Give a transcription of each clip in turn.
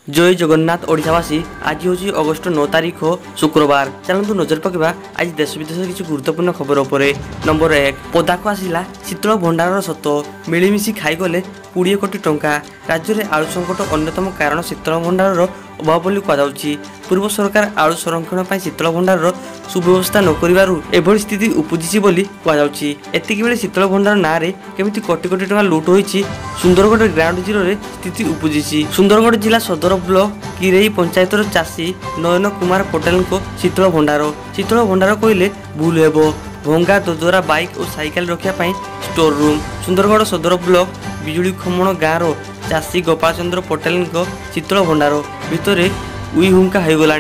जय जगन्नाथ ओडिशावासी। आज हूँ अगस्ट 9 तारीख शुक्रवार। चलतु नजर पकड़ा आज देश विदेश किसी गुरुत्वपूर्ण खबर उपर। नंबर 1 पदाक आसला शीतल भंडार सत मिलमिशि खाईगले 20 कोटी टंका। राज्य में आलु संकट अन्यतम कारण शीतल भंडार अभाव बोली कहुच्छी। पूर्व सरकार आलु संरक्षण पर शीतल भंडार सुव्यवस्था नक स्थिति उपजी बोली कहुच्छी। एतिक बेले शीतल भंडार ना केमिति कोटी कोटी टंका लुट होईछि सुंदरगढ़ ग्राउंड जीरो रे स्थिति उपजी। सुंदरगढ़ जिला सदर ब्लॉक किरेई पंचायतर चाषी नयन कुमार पटेल को शीतल भंडार कहले भूल हेबो। भंगा दोदरा बाइक और साइकेल रखापी स्टोर रूम। सुंदरगढ़ सदर ब्लॉक बिजुली खमण गाँव चाषी गोपाल चंद्र पटेल शीतल भंडार भितर उई हुंका हो गला।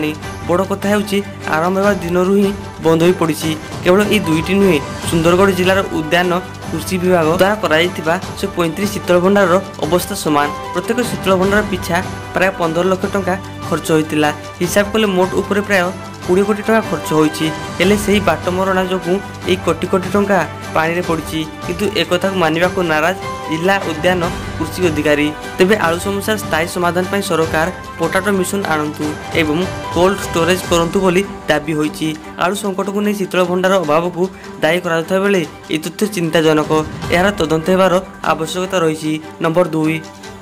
बड़ कथा होची आरंभ होगा दिन ही बंद हो पड़ी। केवल ये दुईटी नुहे सुंदरगढ़ जिलार उद्यान कृषि विभाग द्वारा कर 35 शीतल भंडार अवस्था सामान। प्रत्येक शीतल भंडार पिछा प्राय 15 लाख टंका खर्च होता। हिसाब कले मोट उपर प्राय 20 कोटी टंका खर्च होईछि। हेले सेही बाट मरणा जोगु एक कोटी कोटी टंका पानी रे पड़िछि। किंतु एक कथा को मानिबा को नाराज जिला उद्यान कृषि अधिकारी। तेबे आलु समस्या स्थायी समाधान पर सरकार पोटाटो मिशन आणंतु एवं कोल्ड स्टोरेज करंतु बोली दाबी होईछि। आलु संकट को नहीं शीतल भंडार अभाव को दायी करा बेले ये तथ्य चिंताजनक। यार तदंत हेबार आवश्यकता रही। नंबर 2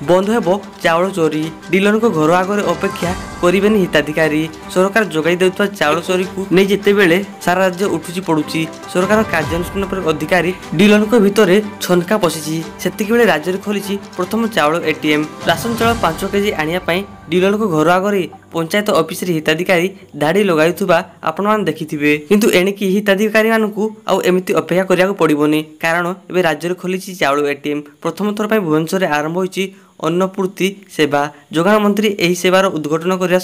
बंद हेबो चाउल चोरी। डीलर को घर आगे अपेक्षा करेनि हिताधिकारी। सरकार जोगाई देउथबा चाउल चोरी को नहीं जिते बेले सारा राज्य उठुची पड़ुची। सरकार कार्यानुष्ठान पर अधिकारी डीलर को भितर छनका पशिची। सेतिक बेले राज्य में खोली प्रथम चाउल एटीएम। राशन चाउल 5 केजी आनिया डीलर को घर आगे पंचायत ऑफिस हिताधिकारी धाड़ी लगाइथुबा आपण मान देखिथिबे। किंतु एणिकी हिताधिकारी मानकु आउ एमिति अपेक्षा करिया पड़िबोनी। कारण एबे राज्य में खोली चाउल एटीएम। प्रथम थर पर भुवनेश्वर आरंभ होईची अन्नपूर्ति सेवा। जोगाण मंत्री यही सेवार उद्घाटन करने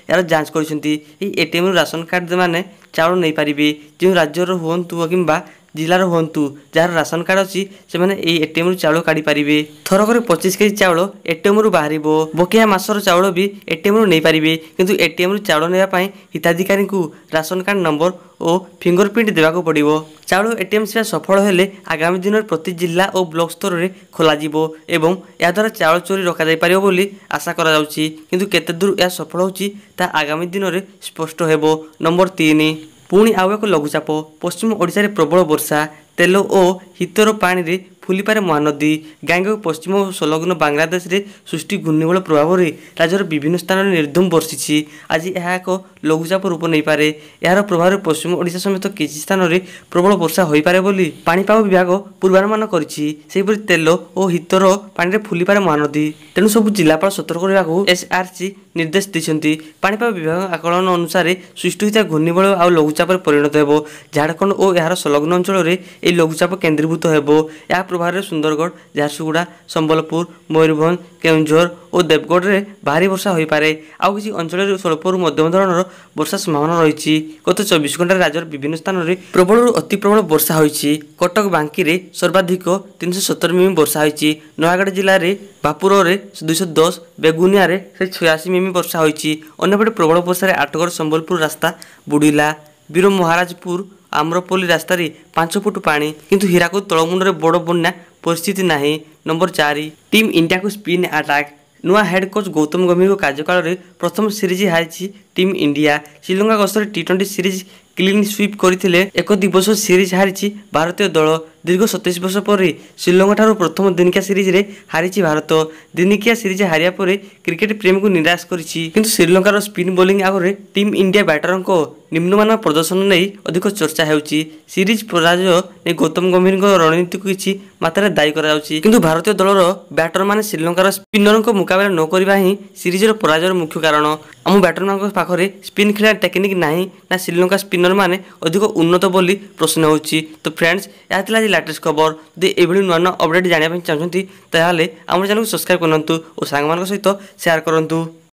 यार जांच कर एटीएम राशन कार्ड माने चाउल नहीं पारे। जो राज्यर हूँ कि जिलार हूँ जार राशन कार्ड अच्छी से एटीएम चाउल काढ़ी पारे। थरक 25 केजी चाउल एटीएम रु बाहर। बकिया मासर चाउल भी एटीएम रु नहीं पारे। किंतु एटीएम चाउल नापी हिताधिकारी को राशन कार्ड नंबर और फिंगरप्रिंट देवाक पड़ो। चाउल एटीएम सेवा सफल हेले आगामी दिन में प्रति जिला और ब्लॉक स्तर में खोल एवं या द्वारा चाउल चोरी रखा पार बोली आशा करा। किंतु केते दूर यह सफल होची ता आगामी दिन में स्पष्ट हेबो। नंबर 3 पुणी आउ एक लघुचाप। पश्चिम ओडिशा रे प्रबल वर्षा। तेल और हितर पानी रे फुलिपारे महानदी। गांगे पश्चिम और संलग्न बांग्लादेश रे सृष्टि घूर्णिबल प्रभाव में राज्यर विभिन्न स्थान में निर्धूम वर्षी। आज यह एक लघुचाप रूप नहीं पारे। यार प्रभाव पश्चिम ओडिशा समेत किसी स्थान में प्रबल वर्षा हो पारे बोली पाणीपाग विभाग पूर्वानुमान करिछि। सेहिपरि तेल और हितर पानी रे फुलिपारे महानदी। तेणु सब जिलापाल सतर्क रहा एसआरसी निर्देश देते। पाणीपाग विभाग आकलन अनुसार सृष्टि होता घूर्णिबल आ लघुचाप परिणत हो। झारखंड और यार संलग्न अंचल में यह लघुचाप केन्द्रीभूत हो। या प्रभाव सुंदरगढ़ झारसुगुड़ा संबलपुर मयूरभंज केउंझर और देवगढ़ में भारी वर्षा हो पारे। आउ किसी अंचल स्वल्प मध्यम धरण वर्षा संभावना रही। गत 24 घंटे राज्यर विभिन्न स्थान में प्रबल अति प्रबल वर्षा होईछि। कटक बांकी रे सर्वाधिक 370 मिमी वर्षा होईछि। नयागढ़ जिले में बापुर रे 210, बेगुनिया रे 86 मिमी वर्षा होईछि। अन्यपटे प्रबल वर्षा आठगढ़ संबलपुर रास्ता बुड़ीला। वीर महाराजपुर आम्रपल्ली रास्तार 5 फुट पानी। किंतु हीराकुद तलमुंडे बड़ बन्या परिस्थिति नहीं। नंबर 4 टीम इंडिया को स्पिन अटैक। नुआ हेड कोच गौतम गंभीर कार्यकाल में प्रथम सीरीज हारी टीम इंडिया। श्रीलंका गस्तर T20 सीरीज क्लीन स्वीप करथिले। एक दिवस सीरीज हारी भारतीय दल। दीर्घ 27 वर्ष पर श्रीलंका ठारू प्रथम दिनिकिया सीरीज रे हारी भारत। दिनिकिया सीरीज हारिया पर क्रिकेट प्रेमी को निराश करिछि। किंतु श्रीलंकार स्पिन बोलिंग आगे टीम इंडिया बैटरों को निम्नमान प्रदर्शन नहीं अधिक चर्चा होउछि। सीरीज पराजय ने गौतम गंभीर रणनीति को किछि मात्रा दायी करा। किंतु भारतीय दलर बैटर माने श्रीलंकार स्पिनर को मुकाबला न करबा ही सीरीजर पराजयर मुख्य कारण। आम बैटर मान पाखरे स्पिन खेला टेक्निक नहीं ना श्रीलंका स्पिनर माने अधिक उन्नत बोली प्रश्न होउछि। तो फ्रेंड्स यह लेटेस्ट खबर। यदि एभली नुआ नुआ अपडेट जानिया चाहते आम चैनल को सब्सक्राइब करंतु और सांग मान सहित शेयर करंतु।